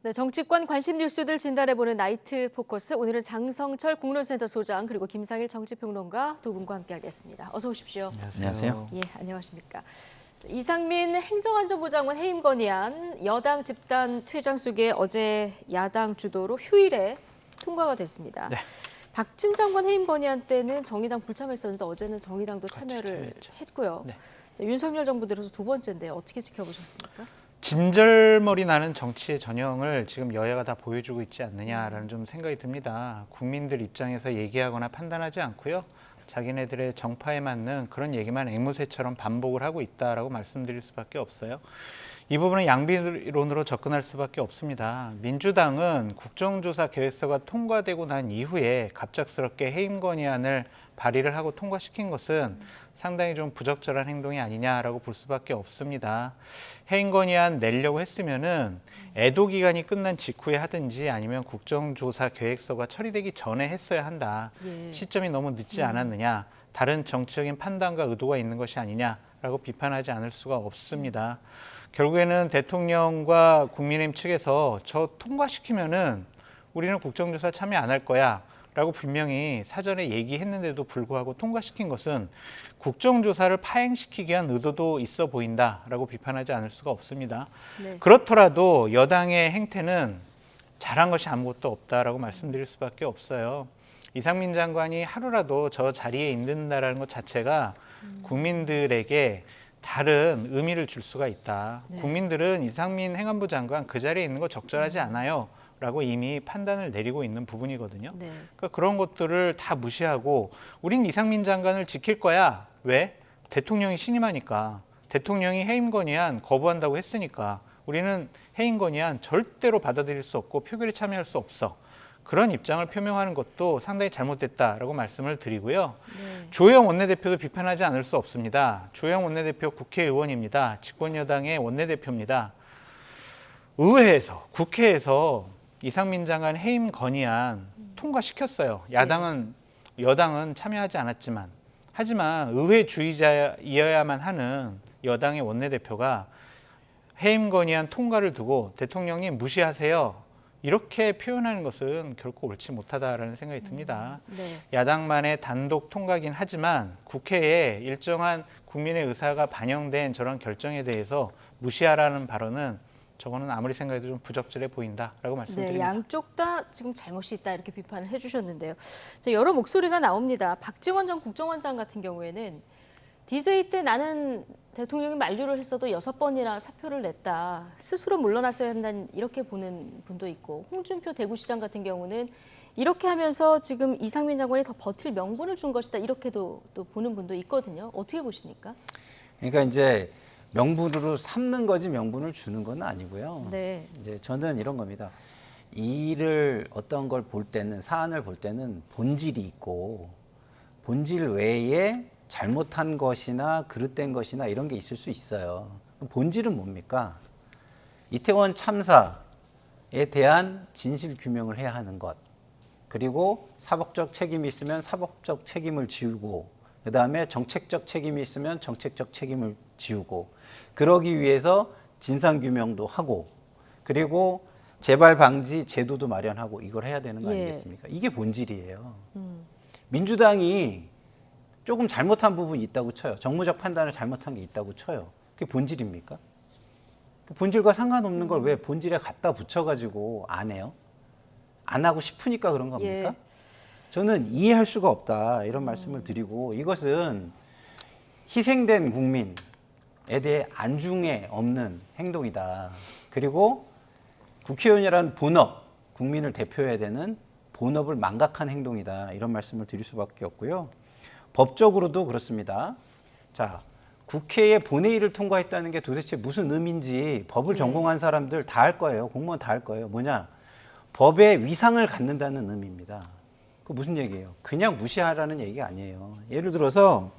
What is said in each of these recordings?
네, 정치권 관심 뉴스들 진단해보는 나이트 포커스. 오늘은 장성철 공론센터 소장 그리고 김상일 정치평론가 두 분과 함께하겠습니다. 어서 오십시오. 안녕하세요. 예, 안녕하십니까. 이상민 행정안전부 장관 해임 건의안 여당 집단 퇴장 속에 어제 야당 주도로 휴일에 통과가 됐습니다. 네. 박진 장관 해임 건의안 때는 정의당 불참했었는데 어제는 정의당도 참여를 했고요. 네. 자, 윤석열 정부 들어서 두 번째인데 어떻게 지켜보셨습니까? 진절머리 나는 정치의 전형을 지금 여야가 다 보여주고 있지 않느냐라는 좀 생각이 듭니다. 국민들 입장에서 얘기하거나 판단하지 않고요. 자기네들의 정파에 맞는 그런 얘기만 앵무새처럼 반복을 하고 있다라고 말씀드릴 수밖에 없어요. 이 부분은 양비론으로 접근할 수밖에 없습니다. 민주당은 국정조사 계획서가 통과되고 난 이후에 갑작스럽게 해임 건의안을 발의를 하고 통과시킨 것은 상당히 좀 부적절한 행동이 아니냐라고 볼 수밖에 없습니다. 해임 건의안 내려고 했으면은 애도 기간이 끝난 직후에 하든지 아니면 국정조사 계획서가 처리되기 전에 했어야 한다. 예. 시점이 너무 늦지 않았느냐, 다른 정치적인 판단과 의도가 있는 것이 아니냐라고 비판하지 않을 수가 없습니다. 결국에는 대통령과 국민의힘 측에서 저 통과시키면은 우리는 국정조사 참여 안 할 거야 라고 분명히 사전에 얘기했는데도 불구하고 통과시킨 것은 국정조사를 파행시키기 위한 의도도 있어 보인다라고 비판하지 않을 수가 없습니다. 네. 그렇더라도 여당의 행태는 잘한 것이 아무것도 없다라고 말씀드릴 수밖에 없어요. 이상민 장관이 하루라도 저 자리에 있는다는 것 자체가 국민들에게 다른 의미를 줄 수가 있다. 네. 국민들은 이상민 행안부 장관 그 자리에 있는 거 적절하지 않아요 라고 이미 판단을 내리고 있는 부분이거든요. 네. 그러니까 그런 것들을 다 무시하고 우린 이상민 장관을 지킬 거야. 왜? 대통령이 신임하니까. 대통령이 해임 건의안 거부한다고 했으니까 우리는 해임 건의안 절대로 받아들일 수 없고 표결에 참여할 수 없어. 그런 입장을 표명하는 것도 상당히 잘못됐다라고 말씀을 드리고요. 네. 주호영 원내대표도 비판하지 않을 수 없습니다. 주호영 원내대표 국회의원입니다. 집권여당의 원내대표입니다. 의회에서, 국회에서 이상민 장관 해임 건의안 통과시켰어요. 여당은 참여하지 않았지만, 하지만 의회주의자이어야만 하는 여당의 원내대표가 해임 건의안 통과를 두고 대통령님 무시하세요. 이렇게 표현하는 것은 결코 옳지 못하다라는 생각이 듭니다. 네. 야당만의 단독 통과긴 하지만 국회에 일정한 국민의 의사가 반영된 저런 결정에 대해서 무시하라는 발언은 저거는 아무리 생각해도 좀 부적절해 보인다라고 말씀드립니다. 네, 양쪽 다 지금 잘못이 있다 이렇게 비판을 해주셨는데요. 자, 여러 목소리가 나옵니다. 박지원 전 국정원장 같은 경우에는 DJ 때 나는 대통령이 만류를 했어도 6번이나 사표를 냈다. 스스로 물러났어야 한다는 이렇게 보는 분도 있고, 홍준표 대구시장 같은 경우는 이렇게 하면서 지금 이상민 장관이 더 버틸 명분을 준 것이다. 이렇게도 또 보는 분도 있거든요. 어떻게 보십니까? 그러니까 이제 명분으로 삼는 거지 명분을 주는 건 아니고요. 네. 이제 저는 이런 겁니다. 일을 어떤 걸 볼 때는 사안을 볼 때는 본질이 있고 본질 외에 잘못한 것이나 그릇된 것이나 이런 게 있을 수 있어요. 본질은 뭡니까? 이태원 참사에 대한 진실 규명을 해야 하는 것. 그리고 사법적 책임이 있으면 사법적 책임을 지우고 그다음에 정책적 책임이 있으면 정책적 책임을 지우고 그러기 위해서 진상규명도 하고 그리고 재발 방지 제도도 마련하고 이걸 해야 되는 거 아니겠습니까? 이게 본질이에요. 민주당이 조금 잘못한 부분이 있다고 쳐요. 정무적 판단을 잘못한 게 있다고 쳐요. 그게 본질입니까? 그 본질과 상관없는 걸 왜 본질에 갖다 붙여가지고 안 해요? 안 하고 싶으니까 그런 겁니까? 예. 저는 이해할 수가 없다 이런 말씀을 드리고 이것은 희생된 국민에 대해 안중에 없는 행동이다. 그리고 국회의원이라는 본업, 국민을 대표해야 되는 본업을 망각한 행동이다. 이런 말씀을 드릴 수밖에 없고요. 법적으로도 그렇습니다. 자, 국회에 본회의를 통과했다는 게 도대체 무슨 의미인지 법을 전공한 사람들 다 할 거예요. 공무원 다 할 거예요. 뭐냐? 법의 위상을 갖는다는 의미입니다. 그 무슨 얘기예요? 그냥 무시하라는 얘기가 아니에요. 예를 들어서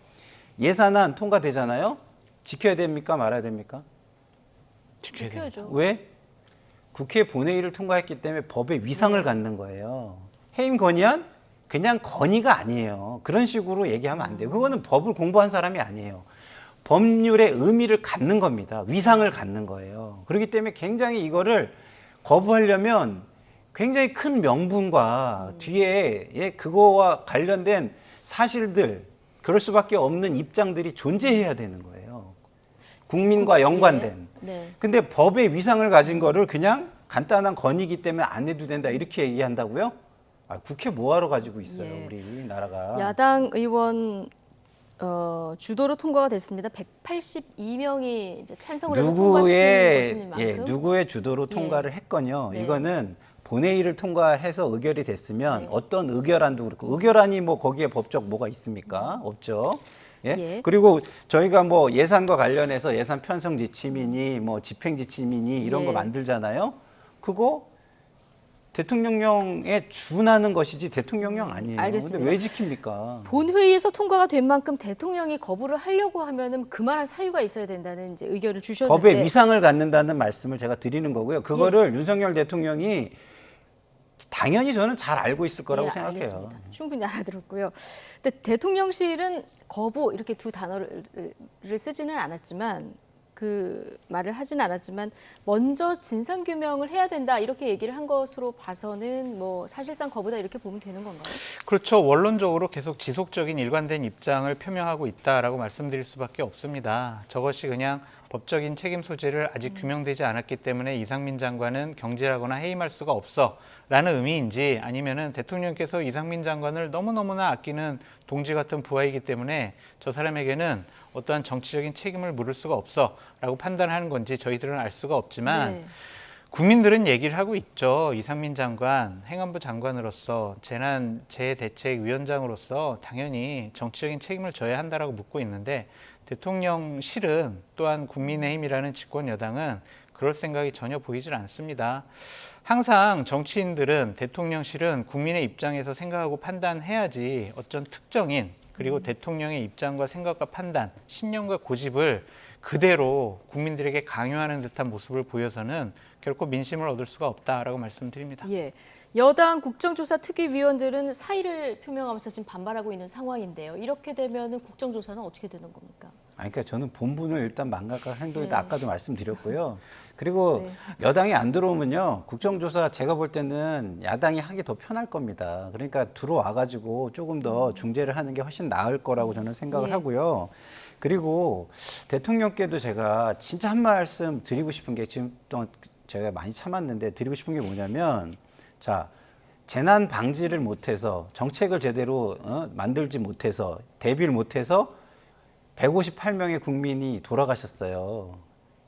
예산안 통과되잖아요. 지켜야 됩니까? 말아야 됩니까? 지켜야 됩니다. 지켜야죠. 왜? 국회 본회의를 통과했기 때문에 법의 위상을 갖는 거예요. 해임 건의안? 그냥 건의가 아니에요. 그런 식으로 얘기하면 안 돼요. 그거는 법을 공부한 사람이 아니에요. 법률의 의미를 갖는 겁니다. 위상을 갖는 거예요. 그렇기 때문에 굉장히 이거를 거부하려면 굉장히 큰 명분과 뒤에 그거와 관련된 사실들, 그럴 수밖에 없는 입장들이 존재해야 되는 거예요. 국민과 연관된. 네. 근데 법의 위상을 가진 거를 그냥 간단한 건의기 때문에 안 해도 된다 이렇게 얘기한다고요? 국회 뭐하러 가지고 있어요, 예. 우리나라가. 야당 의원 주도로 통과가 됐습니다. 182명이 이제 찬성을 해서 통과시킨 것인 만큼 누구의 주도로 통과를 했건요. 네. 이거는 본회의를 통과해서 의결이 됐으면 네. 어떤 의결안도 그렇고 의결안이 뭐 거기에 법적 뭐가 있습니까? 없죠. 예? 예. 그리고 저희가 뭐 예산과 관련해서 예산 편성 지침이니 뭐 집행 지침이니 이런 예. 거 만들잖아요. 그거 대통령령에 준하는 것이지 대통령령 아니에요. 알겠습니다. 근데 왜 지킵니까? 본회의에서 통과가 된 만큼 대통령이 거부를 하려고 하면은 그만한 사유가 있어야 된다는 이제 의견을 주셨는데 법의 위상을 갖는다는 말씀을 제가 드리는 거고요. 그거를 윤석열 대통령이 당연히 저는 잘 알고 있을 거라고 예, 생각해요. 알겠습니다. 충분히 알아들었고요. 근데 대통령실은 거부 이렇게 두 단어를 쓰지는 않았지만 그 말을 하진 않았지만 먼저 진상 규명을 해야 된다 이렇게 얘기를 한 것으로 봐서는 뭐 사실상 거부다 이렇게 보면 되는 건가요? 그렇죠. 원론적으로 계속 지속적인 일관된 입장을 표명하고 있다라고 말씀드릴 수밖에 없습니다. 저것이 그냥 법적인 책임 소재를 아직 규명되지 않았기 때문에 이상민 장관은 경질하거나 해임할 수가 없어라는 의미인지 아니면은 대통령께서 이상민 장관을 너무너무나 아끼는 동지 같은 부하이기 때문에 저 사람에게는 어떠한 정치적인 책임을 물을 수가 없어라고 판단하는 건지 저희들은 알 수가 없지만 네. 국민들은 얘기를 하고 있죠. 이상민 장관, 행안부 장관으로서 재난재해대책위원장으로서 당연히 정치적인 책임을 져야 한다라고 묻고 있는데 대통령실은 또한 국민의힘이라는 집권 여당은 그럴 생각이 전혀 보이질 않습니다. 항상 정치인들은 대통령실은 국민의 입장에서 생각하고 판단해야지 어떤 특정인 그리고 대통령의 입장과 생각과 판단, 신념과 고집을 그대로 국민들에게 강요하는 듯한 모습을 보여서는 결코 민심을 얻을 수가 없다라고 말씀드립니다. 예. 여당 국정조사 특위위원들은 사의를 표명하면서 지금 반발하고 있는 상황인데요. 이렇게 되면은 국정조사는 어떻게 되는 겁니까? 그러니까 저는 본분을 일단 망각한 행동이다. 네. 아까도 말씀드렸고요. 그리고 네. 여당이 안 들어오면요. 국정조사 제가 볼 때는 야당이 하기 더 편할 겁니다. 그러니까 들어와가지고 조금 더 중재를 하는 게 훨씬 나을 거라고 저는 생각을 예. 하고요. 그리고 대통령께도 제가 진짜 한 말씀 드리고 싶은 게 지금 또 제가 많이 참았는데 드리고 싶은 게 뭐냐면 자, 재난 방지를 못해서 정책을 제대로 만들지 못해서 대비를 못해서 158명의 국민이 돌아가셨어요.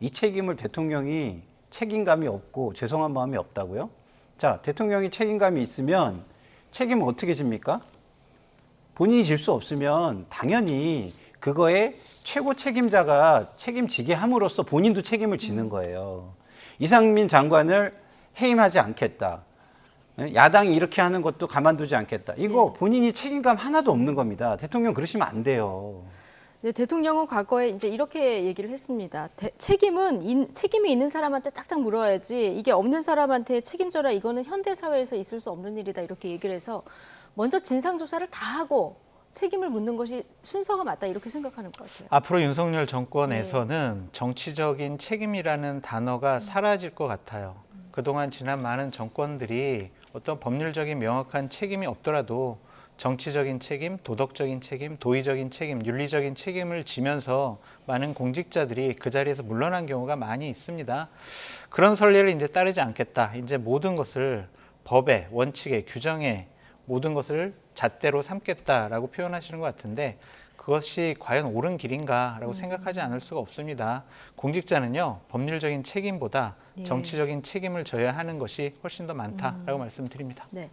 이 책임을 대통령이 책임감이 없고 죄송한 마음이 없다고요? 자, 대통령이 책임감이 있으면 책임은 어떻게 집니까? 본인이 질 수 없으면 당연히 그거에 최고 책임자가 책임지게 함으로써 본인도 책임을 지는 거예요. 이상민 장관을 해임하지 않겠다. 야당이 이렇게 하는 것도 가만두지 않겠다. 이거 본인이 책임감 하나도 없는 겁니다. 대통령 그러시면 안 돼요. 네, 대통령은 과거에 이제 이렇게 얘기를 했습니다. 책임이 있는 사람한테 딱딱 물어야지 이게 없는 사람한테 책임져라 이거는 현대 사회에서 있을 수 없는 일이다 이렇게 얘기를 해서 먼저 진상 조사를 다 하고 책임을 묻는 것이 순서가 맞다 이렇게 생각하는 것 같아요. 앞으로 윤석열 정권에서는 정치적인 책임이라는 단어가 사라질 것 같아요. 그동안 지난 많은 정권들이 어떤 법률적인 명확한 책임이 없더라도 정치적인 책임, 도덕적인 책임, 도의적인 책임, 윤리적인 책임을 지면서 많은 공직자들이 그 자리에서 물러난 경우가 많이 있습니다. 그런 선례를 이제 따르지 않겠다. 이제 모든 것을 법에, 원칙에, 규정에 모든 것을 잣대로 삼겠다라고 표현하시는 것 같은데 그것이 과연 옳은 길인가라고 생각하지 않을 수가 없습니다. 공직자는요, 법률적인 책임보다 정치적인 책임을 져야 하는 것이 훨씬 더 많다라고 말씀드립니다. 네.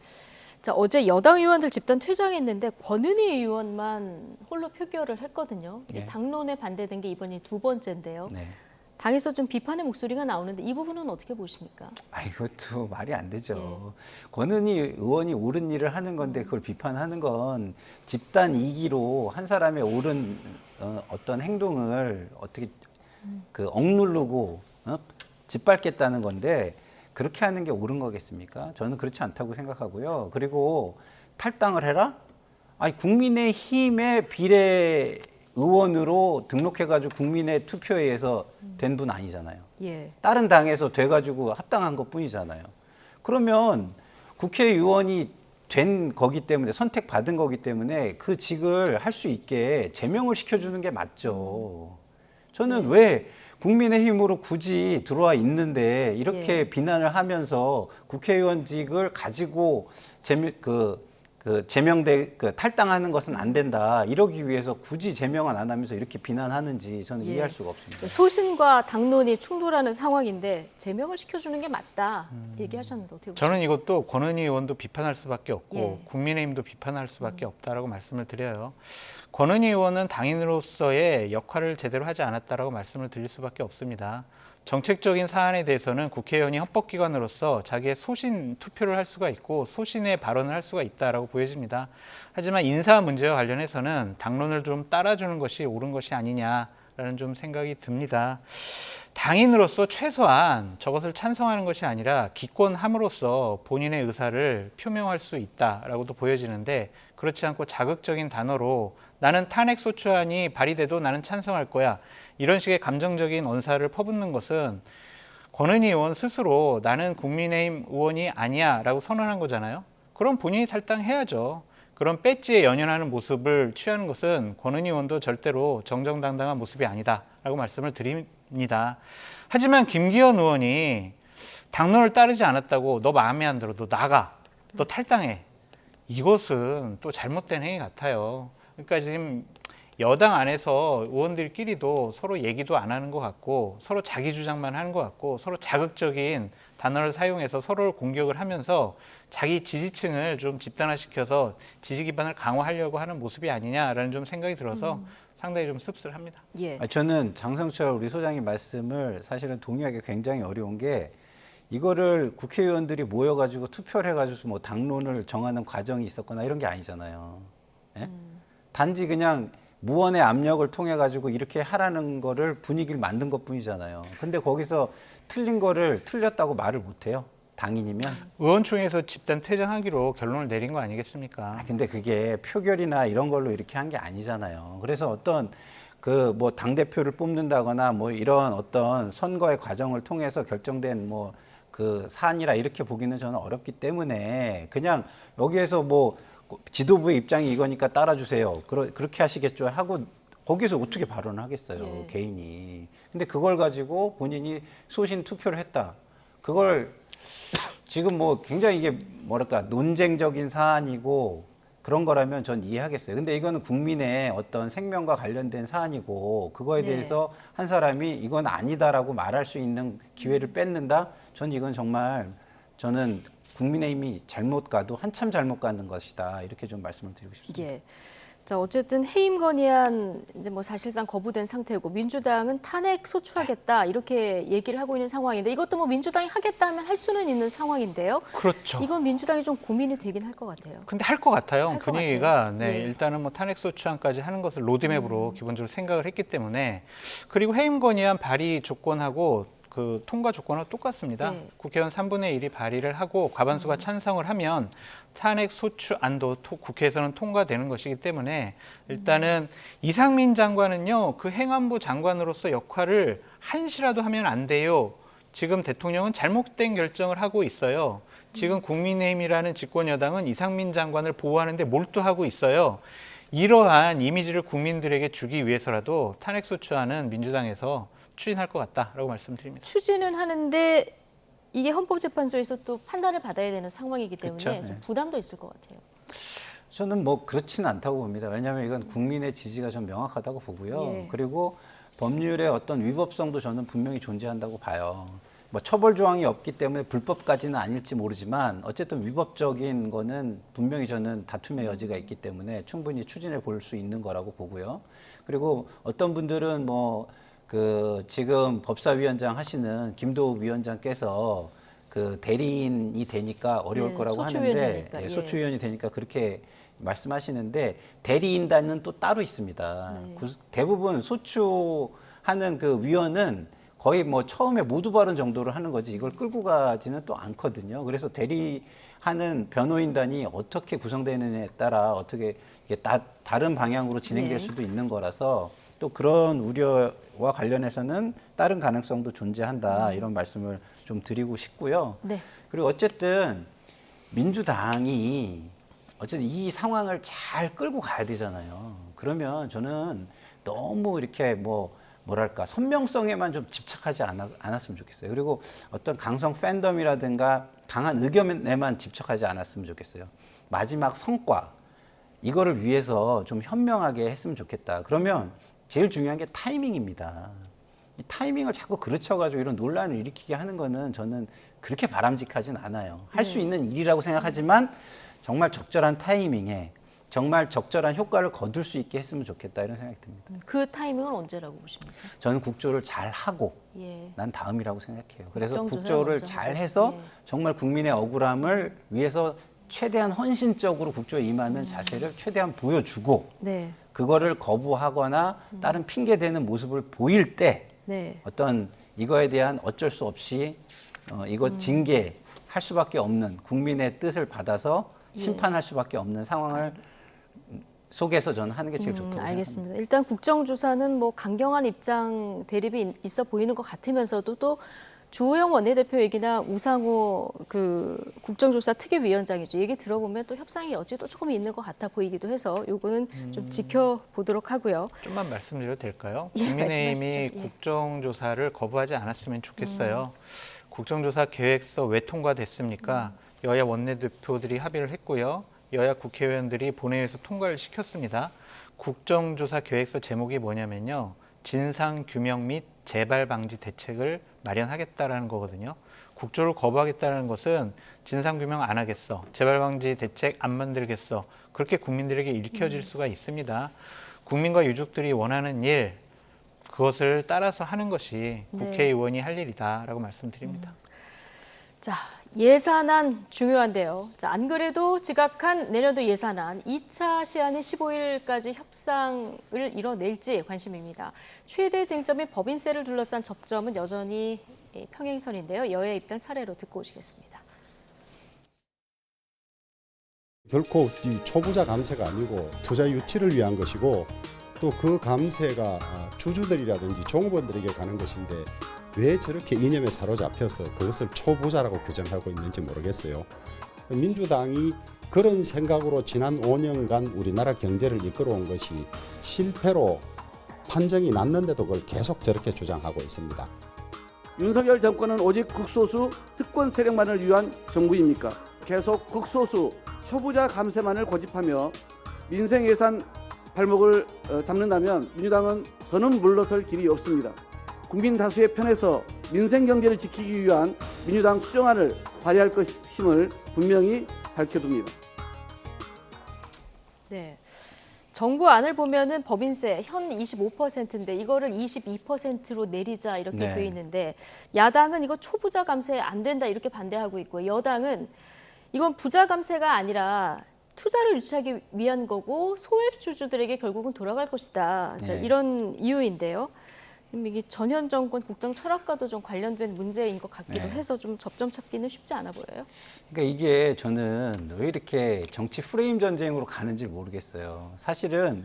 자, 어제 여당 의원들 집단 퇴장했는데 권은희 의원만 홀로 표결을 했거든요. 네. 당론에 반대된 게 이번이 두 번째인데요. 네. 당에서 좀 비판의 목소리가 나오는데 이 부분은 어떻게 보십니까? 이것도 말이 안 되죠. 권은희 의원이 옳은 일을 하는 건데 그걸 비판하는 건 집단 이기로 한 사람의 옳은 어떤 행동을 어떻게 억누르고 짓밟겠다는 건데 그렇게 하는 게 옳은 거겠습니까? 저는 그렇지 않다고 생각하고요. 그리고 탈당을 해라? 국민의힘의 비례 의원으로 등록해가지고 국민의 투표에 의해서 된 분 아니잖아요. 예. 다른 당에서 돼가지고 합당한 것 뿐이잖아요. 그러면 국회의원이 된 거기 때문에 선택받은 거기 때문에 그 직을 할 수 있게 제명을 시켜주는 게 맞죠. 저는 왜 국민의힘으로 굳이 들어와 있는데 이렇게 비난을 하면서 국회의원직을 가지고 탈당하는 것은 안 된다. 이러기 위해서 굳이 제명을 안 하면서 이렇게 비난하는지 저는 이해할 수가 없습니다. 소신과 당론이 충돌하는 상황인데 제명을 시켜주는 게 맞다 얘기하셨는데 어떻게 보세요? 저는 이것도 권은희 의원도 비판할 수밖에 없고 예. 국민의힘도 비판할 수밖에 없다라고 말씀을 드려요. 권은희 의원은 당인으로서의 역할을 제대로 하지 않았다라고 말씀을 드릴 수밖에 없습니다. 정책적인 사안에 대해서는 국회의원이 헌법기관으로서 자기의 소신 투표를 할 수가 있고 소신의 발언을 할 수가 있다라고 보여집니다. 하지만 인사 문제와 관련해서는 당론을 좀 따라주는 것이 옳은 것이 아니냐라는 좀 생각이 듭니다. 당인으로서 최소한 저것을 찬성하는 것이 아니라 기권함으로써 본인의 의사를 표명할 수 있다라고도 보여지는데 그렇지 않고 자극적인 단어로 나는 탄핵소추안이 발의돼도 나는 찬성할 거야. 이런 식의 감정적인 언사를 퍼붓는 것은 권은희 의원 스스로 나는 국민의힘 의원이 아니야 라고 선언한 거잖아요. 그럼 본인이 탈당해야죠. 그런 배지에 연연하는 모습을 취하는 것은 권은희 의원도 절대로 정정당당한 모습이 아니다 라고 말씀을 드립니다. 하지만 김기현 의원이 당론을 따르지 않았다고 너 마음에 안 들어, 너 나가, 너 탈당해. 이것은 또 잘못된 행위 같아요. 그러니까 지금 여당 안에서 의원들끼리도 서로 얘기도 안 하는 것 같고 서로 자기 주장만 하는 것 같고 서로 자극적인 단어를 사용해서 서로를 공격을 하면서 자기 지지층을 좀 집단화시켜서 지지 기반을 강화하려고 하는 모습이 아니냐라는 좀 생각이 들어서 상당히 좀 씁쓸합니다. 예. 저는 장성철 우리 소장님 말씀을 사실은 동의하기 굉장히 어려운 게 이거를 국회의원들이 모여가지고 투표를 해가지고 뭐 당론을 정하는 과정이 있었거나 이런 게 아니잖아요. 예? 단지 그냥 무언의 압력을 통해 가지고 이렇게 하라는 거를 분위기를 만든 것뿐이잖아요. 근데 거기서 틀린 거를 틀렸다고 말을 못 해요. 당인이면. 의원총회에서 집단 퇴장하기로 결론을 내린 거 아니겠습니까? 근데 그게 표결이나 이런 걸로 이렇게 한 게 아니잖아요. 그래서 어떤 그 뭐 당대표를 뽑는다거나 뭐 이런 어떤 선거의 과정을 통해서 결정된 뭐 그 사안이라 이렇게 보기는 저는 어렵기 때문에 그냥 여기에서 뭐 지도부의 입장이 이거니까 따라주세요. 그렇게 하시겠죠 하고 거기서 어떻게 발언을 하겠어요. 개인이. 근데 그걸 가지고 본인이 소신 투표를 했다. 그걸 지금 뭐 굉장히 이게 뭐랄까 논쟁적인 사안이고 그런 거라면 전 이해하겠어요. 근데 이거는 국민의 어떤 생명과 관련된 사안이고 그거에 대해서 한 사람이 이건 아니다라고 말할 수 있는 기회를 뺏는다? 전 이건 정말 저는 국민의힘이 잘못 가도 한참 잘못 가는 것이다. 이렇게 좀 말씀을 드리고 싶습니다. 예. 자, 어쨌든 해임 건의안 이제 뭐 사실상 거부된 상태고 민주당은 탄핵 소추하겠다 이렇게 얘기를 하고 있는 상황인데 이것도 뭐 민주당이 하겠다 하면 할 수는 있는 상황인데요. 그렇죠. 이건 민주당이 좀 고민이 되긴 할 것 같아요. 근데 할 것 같아요. 할것 분위기가 같아요. 네, 예. 일단은 뭐 탄핵소추안까지 하는 것을 로드맵으로 기본적으로 생각을 했기 때문에 그리고 해임 건의안 발의 조건하고 그 통과 조건은 똑같습니다. 네. 국회의원 3분의 1이 발의를 하고 과반수가 찬성을 하면 탄핵 소추안도 국회에서는 통과되는 것이기 때문에 일단은 이상민 장관은요 그 행안부 장관으로서 역할을 한시라도 하면 안 돼요. 지금 대통령은 잘못된 결정을 하고 있어요. 지금 국민의힘이라는 집권 여당은 이상민 장관을 보호하는데 몰두하고 있어요. 이러한 이미지를 국민들에게 주기 위해서라도 탄핵 소추안은 민주당에서 추진할 것 같다라고 말씀드립니다. 추진은 하는데 이게 헌법재판소에서 또 판단을 받아야 되는 상황이기 때문에 그렇죠. 좀 네. 부담도 있을 것 같아요. 저는 뭐 그렇지는 않다고 봅니다. 왜냐하면 이건 국민의 지지가 좀 명확하다고 보고요. 예. 그리고 법률의 어떤 위법성도 저는 분명히 존재한다고 봐요. 뭐 처벌 조항이 없기 때문에 불법까지는 아닐지 모르지만 어쨌든 위법적인 거는 분명히 저는 다툼의 여지가 있기 때문에 충분히 추진해 볼 수 있는 거라고 보고요. 그리고 어떤 분들은 뭐 그 지금 법사위원장 하시는 김도우 위원장께서 그 대리인이 되니까 어려울 네, 거라고 소추위원이 하는데 되니까, 예. 소추위원이 되니까 그렇게 말씀하시는데 대리인단은 또 따로 있습니다. 네. 대부분 소추하는 그 위원은 거의 뭐 처음에 모두 발언 정도를 하는 거지 이걸 끌고 가지는 또 않거든요. 그래서 대리하는 변호인단이 어떻게 구성되느냐에 따라 어떻게 이게 다른 방향으로 진행될 네. 수도 있는 거라서 또 그런 우려와 관련해서는 다른 가능성도 존재한다 이런 말씀을 좀 드리고 싶고요. 네. 그리고 어쨌든 민주당이 어쨌든 이 상황을 잘 끌고 가야 되잖아요. 그러면 저는 너무 이렇게 뭐랄까 선명성에만 좀 집착하지 않았으면 좋겠어요. 그리고 어떤 강성 팬덤이라든가 강한 의견에만 집착하지 않았으면 좋겠어요. 마지막 성과 이거를 위해서 좀 현명하게 했으면 좋겠다. 그러면 제일 중요한 게 타이밍입니다. 이 타이밍을 자꾸 그르쳐가지고 이런 논란을 일으키게 하는 거는 저는 그렇게 바람직하진 않아요. 할 수 있는 일이라고 생각하지만 정말 적절한 타이밍에 정말 적절한 효과를 거둘 수 있게 했으면 좋겠다 이런 생각이 듭니다. 그 타이밍은 언제라고 보십니까? 저는 국조를 잘 하고 예. 난 다음이라고 생각해요. 그래서 국정조사를 국조를 먼저 잘 하고. 해서 예. 정말 국민의 억울함을 위해서 최대한 헌신적으로 국조에 임하는 자세를 최대한 보여주고 네. 그거를 거부하거나 다른 핑계대는 모습을 보일 때 네. 어떤 이거에 대한 어쩔 수 없이 이거 징계할 수밖에 없는 국민의 뜻을 받아서 심판할 수밖에 없는 상황을 속에서 저는 하는 게 제일 좋다고 생각합니다. 알겠습니다. 일단 국정조사는 뭐 강경한 입장 대립이 있어 보이는 것 같으면서도 또 주호영 원내대표 얘기나 우상호 그 국정조사 특위위원장이죠. 얘기 들어보면 또 협상의 여지도 조금 있는 것 같아 보이기도 해서 요거는 좀 지켜보도록 하고요. 좀만 말씀드려도 될까요? 예, 국민의힘이 말씀하시죠. 예. 국정조사를 거부하지 않았으면 좋겠어요. 국정조사 계획서 왜 통과됐습니까? 여야 원내대표들이 합의를 했고요. 여야 국회의원들이 본회의에서 통과를 시켰습니다. 국정조사 계획서 제목이 뭐냐면요. 진상규명 및 재발 방지 대책을 마련하겠다라는 거거든요. 국조를 거부하겠다는 것은 진상규명 안 하겠어. 재발 방지 대책 안 만들겠어. 그렇게 국민들에게 읽혀질 수가 있습니다. 국민과 유족들이 원하는 일, 그것을 따라서 하는 것이 네. 국회의원이 할 일이다라고 말씀드립니다. 자, 예산안 중요한데요. 자, 안 그래도 지각한 내년도 예산안 2차 시한의 15일까지 협상을 이뤄낼지 관심입니다. 최대 쟁점인 법인세를 둘러싼 접점은 여전히 평행선인데요. 여야 입장 차례로 듣고 오시겠습니다. 결코 이 초부자 감세가 아니고 투자 유치를 위한 것이고 또 그 감세가 주주들이라든지 종업원들에게 가는 것인데 왜 저렇게 이념에 사로잡혀서 그것을 초부자라고 규정하고 있는지 모르겠어요. 민주당이 그런 생각으로 지난 5년간 우리나라 경제를 이끌어온 것이 실패로 판정이 났는데도 그걸 계속 저렇게 주장하고 있습니다. 윤석열 정권은 오직 극소수 특권 세력만을 위한 정부입니까? 계속 극소수 초부자 감세만을 고집하며 민생 예산 발목을 잡는다면 민주당은 더는 물러설 길이 없습니다. 국민 다수의 편에서 민생 경제를 지키기 위한 민주당 수정안을 발의할 것임을 분명히 밝혀둡니다. 네. 정부 안을 보면은 법인세 현 25%인데 이거를 22%로 내리자 이렇게 네. 돼 있는데 야당은 이거 초부자 감세 안 된다 이렇게 반대하고 있고 여당은 이건 부자 감세가 아니라 투자를 유치하기 위한 거고 소액 주주들에게 결국은 돌아갈 것이다. 자, 네. 이런 이유인데요. 이게 전현 정권 국정 철학과도 좀 관련된 문제인 것 같기도 네. 해서 좀 접점 찾기는 쉽지 않아 보여요. 그러니까 이게 저는 왜 이렇게 정치 프레임 전쟁으로 가는지 모르겠어요. 사실은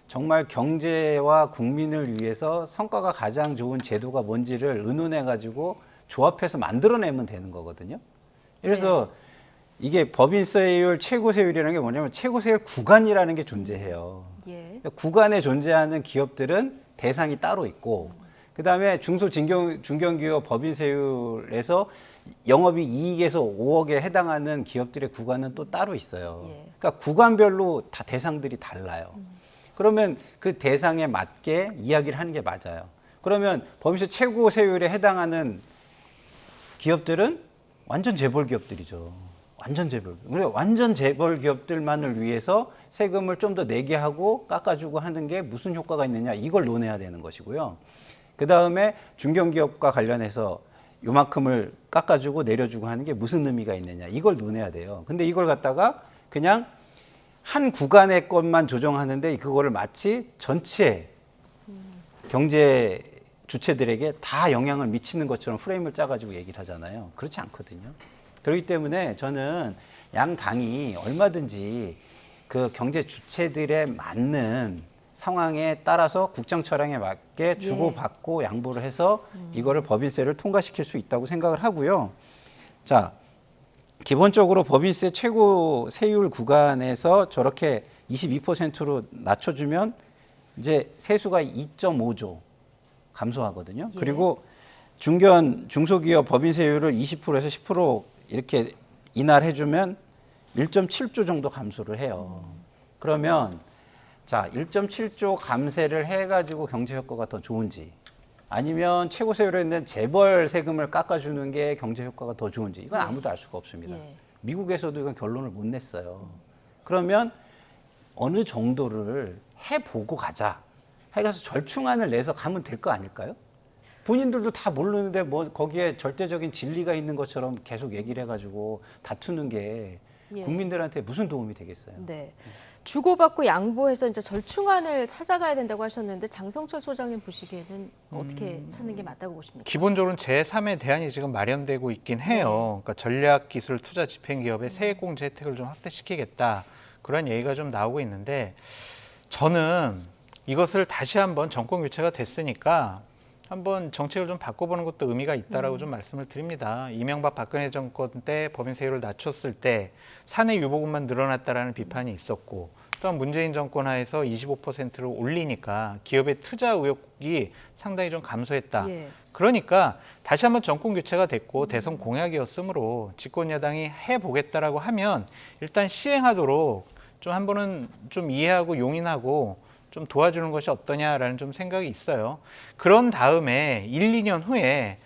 정말 경제와 국민을 위해서 성과가 가장 좋은 제도가 뭔지를 의논해가지고 조합해서 만들어내면 되는 거거든요. 그래서 이게 법인세율, 최고세율이라는 게 뭐냐면 최고세율 구간이라는 게 존재해요. 예. 구간에 존재하는 기업들은 대상이 따로 있고 그다음에 중견기업 법인세율에서 영업이 이익에서 5억에 해당하는 기업들의 구간은 또 따로 있어요. 예. 그러니까 구간별로 다 대상들이 달라요. 그러면 그 대상에 맞게 이야기를 하는 게 맞아요. 그러면 법인세 최고세율에 해당하는 기업들은 완전 재벌 기업들이죠. 완전 재벌. 완전 재벌 기업들만을 위해서 세금을 좀 더 내게 하고 깎아주고 하는 게 무슨 효과가 있느냐 이걸 논해야 되는 것이고요. 그 다음에 중견기업과 관련해서 요만큼을 깎아주고 내려주고 하는 게 무슨 의미가 있느냐 이걸 논해야 돼요. 근데 이걸 갖다가 그냥 한 구간의 것만 조정하는데 그거를 마치 전체 경제 주체들에게 다 영향을 미치는 것처럼 프레임을 짜가지고 얘기를 하잖아요. 그렇지 않거든요. 그렇기 때문에 저는 양 당이 얼마든지 그 경제 주체들에 맞는 상황에 따라서 국정 철학에 맞게 주고받고 양보를 해서 이거를 법인세를 통과시킬 수 있다고 생각을 하고요. 자, 기본적으로 법인세 최고 세율 구간에서 저렇게 22%로 낮춰주면 이제 세수가 2.5조 감소하거든요. 예. 그리고 중소기업 법인세율을 20%에서 10% 이렇게 인하해주면 1.7조 정도 감소를 해요. 그러면 자 1.7조 감세를 해가지고 경제 효과가 더 좋은지 아니면 최고 세율에 있는 재벌 세금을 깎아주는 게 경제 효과가 더 좋은지 이건 아무도 알 수가 없습니다. 예. 미국에서도 이건 결론을 못 냈어요. 그러면 어느 정도를 해보고 가자. 해가서 절충안을 내서 가면 될 거 아닐까요? 본인들도 다 모르는데 뭐 거기에 절대적인 진리가 있는 것처럼 계속 얘기를 해가지고 다투는 게 예. 국민들한테 무슨 도움이 되겠어요? 네. 주고받고 양보해서 이제 절충안을 찾아가야 된다고 하셨는데 장성철 소장님 보시기에는 어떻게 찾는 게 맞다고 보십니까? 기본적으로는 제3의 대안이 지금 마련되고 있긴 해요. 그러니까 전략기술 투자 집행기업의 세액공제 혜택을 좀 확대시키겠다. 그런 얘기가 좀 나오고 있는데 저는 이것을 다시 한번 정권 교체가 됐으니까 한번 정책을 좀 바꿔보는 것도 의미가 있다라고 좀 말씀을 드립니다. 이명박 박근혜 정권 때 법인세율을 낮췄을 때 사내 유보금만 늘어났다라는 비판이 있었고 또한 문재인 정권 하에서 25%를 올리니까 기업의 투자 의욕이 상당히 좀 감소했다. 예. 그러니까 다시 한번 정권 교체가 됐고 대선 공약이었으므로 집권 여당이 해보겠다라고 하면 일단 시행하도록 좀 한 번은 좀 이해하고 용인하고 좀 도와주는 것이 어떠냐라는 좀 생각이 있어요. 그런 다음에 1, 2년 후에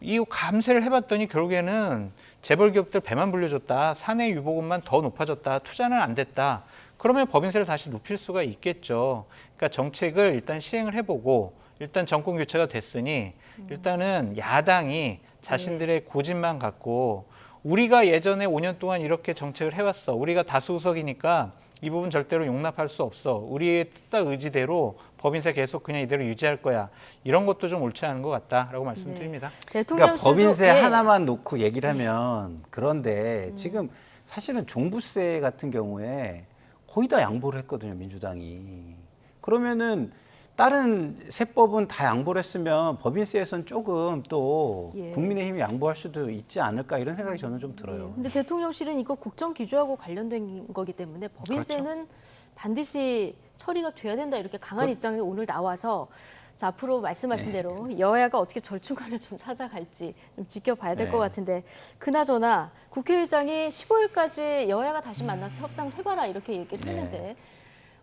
이 감세를 해봤더니 결국에는 재벌 기업들 배만 불려줬다. 사내 유보금만 더 높아졌다. 투자는 안 됐다. 그러면 법인세를 다시 높일 수가 있겠죠. 그러니까 정책을 일단 시행을 해보고 일단 정권 교체가 됐으니 일단은 야당이 자신들의 고집만 갖고 우리가 예전에 5년 동안 이렇게 정책을 해왔어. 우리가 다수 의석이니까 이 부분 절대로 용납할 수 없어. 우리의 뜻과 의지대로 법인세 계속 그냥 이대로 유지할 거야. 이런 것도 좀 옳지 않은 것 같다라고 말씀드립니다. 대통령 그러니까 법인세 예. 하나만 놓고 얘기를 하면 그런데 지금 사실은 종부세 같은 경우에 거의 다 양보를 했거든요, 민주당이. 그러면은 다른 세법은 다 양보를 했으면 법인세에선 조금 또 예. 국민의힘이 양보할 수도 있지 않을까 이런 생각이 저는 좀 들어요. 근데 대통령실은 이거 국정 기조하고 관련된 거기 때문에 법인세는 반드시 처리가 돼야 된다 이렇게 강한 입장이 오늘 나와서 자, 앞으로 말씀하신 대로 여야가 어떻게 절충안을 좀 찾아갈지 좀 지켜봐야 될 것 네. 같은데 그나저나 국회의장이 15일까지 여야가 다시 만나서 협상을 해봐라 이렇게 얘기를 했는데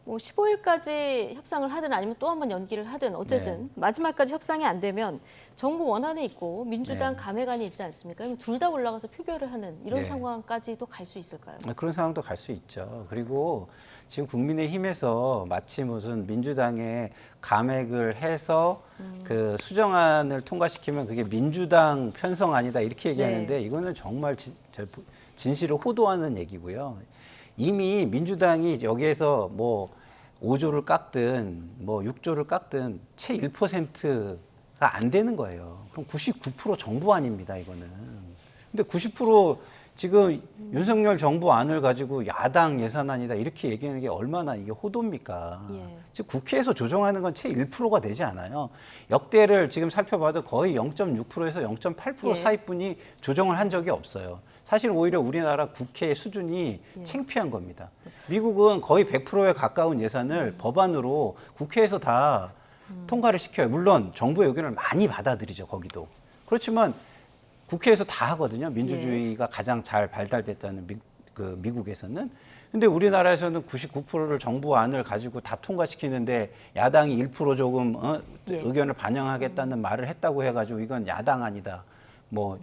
뭐 15일까지 협상을 하든 아니면 또 한 번 연기를 하든 어쨌든 마지막까지 협상이 안 되면 정부 원안이 있고 민주당 감회관이 있지 않습니까? 그럼 둘 다 올라가서 표결을 하는 이런 네. 상황까지도 갈 수 있을까요? 그런 상황도 갈 수 있죠. 그리고 지금 국민의힘에서 마치 무슨 민주당에 감액을 해서 그 수정안을 통과시키면 그게 민주당 편성안이다 이렇게 얘기하는데 이거는 정말 진실을 호도하는 얘기고요. 이미 민주당이 여기에서 뭐 5조를 깎든 뭐 6조를 깎든 채 1%가 안 되는 거예요. 그럼 99% 정부안입니다, 이거는. 근데 90% 지금 윤석열 정부안을 가지고 야당 예산안이다 이렇게 얘기하는 게 얼마나 이게 호도입니까? 예. 즉 국회에서 조정하는 건 채 1%가 되지 않아요. 역대를 지금 살펴봐도 거의 0.6%에서 0.8% 예. 사이뿐이 조정을 한 적이 없어요. 사실 오히려 우리나라 국회 수준이 창피한 겁니다. 미국은 거의 100%에 가까운 예산을 법안으로 국회에서 다 통과를 시켜요. 물론 정부의 의견을 많이 받아들이죠, 거기도. 그렇지만 국회에서 다 하거든요. 민주주의가 가장 잘 발달됐다는 미국에서는. 근데 우리나라에서는 99%를 정부안을 가지고 다 통과시키는데 야당이 1% 조금 의견을 반영하겠다는 말을 했다고 해가지고 이건 야당안이다. 뭐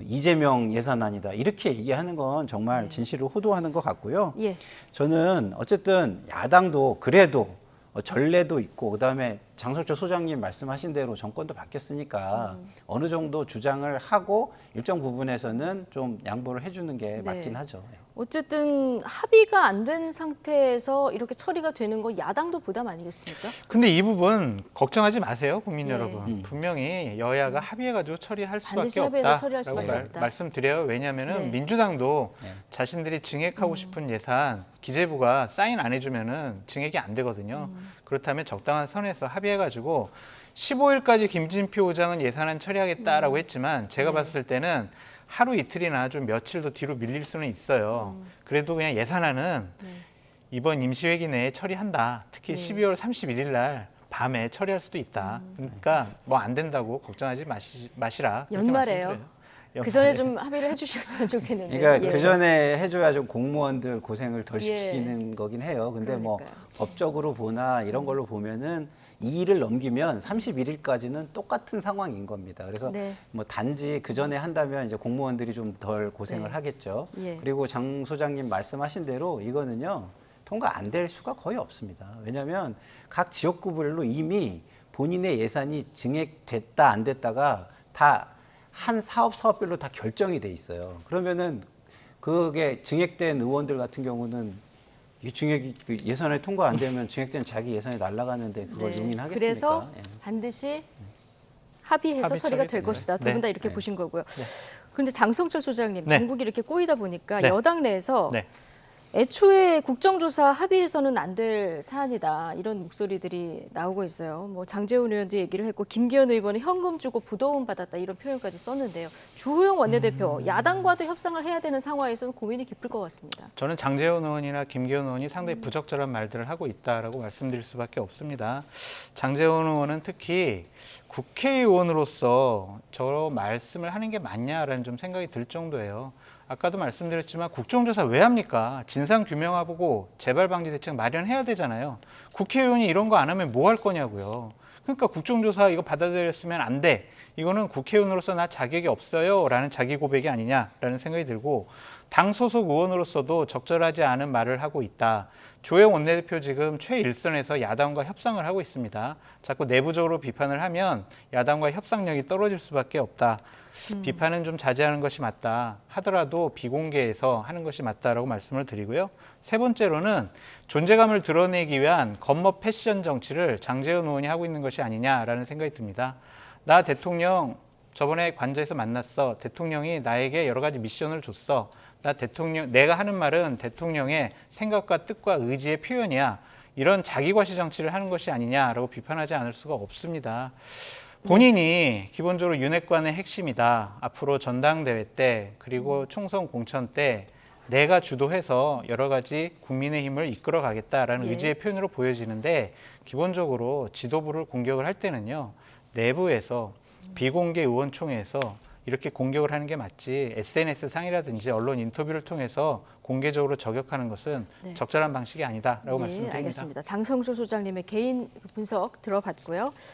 이재명 예산안이다. 이렇게 얘기하는 건 정말 진실을 호도하는 것 같고요. 예. 저는 어쨌든 야당도 그래도 전례도 있고 그다음에 장성철 소장님 말씀하신 대로 정권도 바뀌었으니까 어느 정도 주장을 하고 일정 부분에서는 좀 양보를 해주는 게 맞긴 하죠. 어쨌든 합의가 안 된 상태에서 이렇게 처리가 되는 거 야당도 부담 아니겠습니까? 근데 이 부분 걱정하지 마세요, 국민 네. 여러분. 분명히 여야가 합의해가지고 처리할 반드시 수밖에 합의해서 없다. 처리할 수밖에 없다. 말씀드려요. 왜냐하면은 네. 민주당도 네. 자신들이 증액하고 싶은 예산 기재부가 사인 안 해주면은 증액이 안 되거든요. 그렇다면 적당한 선에서 합의해가지고 15일까지 김진표 의장은 예산안 처리하겠다라고 했지만 제가 네. 봤을 때는 하루 이틀이나 좀 며칠 더 뒤로 밀릴 수는 있어요. 그래도 그냥 예산안은 네. 이번 임시회기 내에 처리한다. 특히 네. 12월 31일 날 밤에 처리할 수도 있다. 그러니까 뭐 안 된다고 걱정하지 마시라. 그렇게 연말에요. 말씀드려요. 그 전에 좀 합의를 해주셨으면 좋겠는데. 그러니까 예. 그 전에 해줘야 좀 공무원들 고생을 덜 예. 시키는 거긴 해요. 근데 뭐 그러니까요. 법적으로 보나 이런 걸로 보면은 이 일을 넘기면 31일까지는 똑같은 상황인 겁니다. 그래서 네. 뭐 단지 그 전에 한다면 이제 공무원들이 좀 덜 고생을 네. 하겠죠. 예. 그리고 장 소장님 말씀하신 대로 이거는요 통과 안 될 수가 거의 없습니다. 왜냐하면 각 지역구별로 이미 본인의 예산이 증액됐다 안 됐다가 다 한 사업별로 다 결정이 돼 있어요. 그러면은 그게 증액된 의원들 같은 경우는 이 증액이 그 예산에 통과 안 되면 증액된 자기 예산이 날아가는데 그걸 네. 용인하겠습니까? 그래서 예. 반드시 합의해서 합의 처리가 될 처리. 것이다. 두 네. 분 다 이렇게 네. 보신 거고요. 그런데 장성철 소장님, 네. 전국이 이렇게 꼬이다 보니까 네. 여당 내에서 네. 애초에 국정조사 합의해서는 안 될 사안이다. 이런 목소리들이 나오고 있어요. 뭐 장제훈 의원도 얘기를 했고 김기현 의원은 현금 주고 부도움 받았다. 이런 표현까지 썼는데요. 주호영 원내대표, 야당과도 협상을 해야 되는 상황에서는 고민이 깊을 것 같습니다. 저는 장제원 의원이나 김기현 의원이 상당히 부적절한 말들을 하고 있다라고 말씀드릴 수밖에 없습니다. 장제원 의원은 특히 국회의원으로서 저 말씀을 하는 게 맞냐라는 좀 생각이 들 정도예요. 아까도 말씀드렸지만 국정조사 왜 합니까? 진상규명하고 재발방지 대책 마련해야 되잖아요. 국회의원이 이런 거 안 하면 뭐 할 거냐고요. 그러니까 국정조사 이거 받아들였으면 안 돼. 이거는 국회의원으로서 나 자격이 없어요. 라는 자기 고백이 아니냐라는 생각이 들고 당 소속 의원으로서도 적절하지 않은 말을 하고 있다. 조영 원내대표 지금 최일선에서 야당과 협상을 하고 있습니다. 자꾸 내부적으로 비판을 하면 야당과 협상력이 떨어질 수밖에 없다. 비판은 좀 자제하는 것이 맞다. 하더라도 비공개해서 하는 것이 맞다라고 말씀을 드리고요. 세 번째로는 존재감을 드러내기 위한 겉멋 패션 정치를 장제원 의원이 하고 있는 것이 아니냐라는 생각이 듭니다. 나 대통령 저번에 관저에서 만났어. 대통령이 나에게 여러 가지 미션을 줬어. 내가 하는 말은 대통령의 생각과 뜻과 의지의 표현이야. 이런 자기과시 정치를 하는 것이 아니냐라고 비판하지 않을 수가 없습니다. 본인이 기본적으로 윤핵관의 핵심이다. 앞으로 전당대회 때 그리고 총선 공천 때 내가 주도해서 여러 가지 국민의힘을 이끌어 가겠다라는 예. 의지의 표현으로 보여지는데 기본적으로 지도부를 공격을 할 때는요. 내부에서 비공개 의원총회에서 이렇게 공격을 하는 게 맞지 SNS 상이라든지 언론 인터뷰를 통해서 공개적으로 저격하는 것은 네. 적절한 방식이 아니다라고 말씀드립니다. 알겠습니다. 장성철 소장님의 개인 분석 들어봤고요.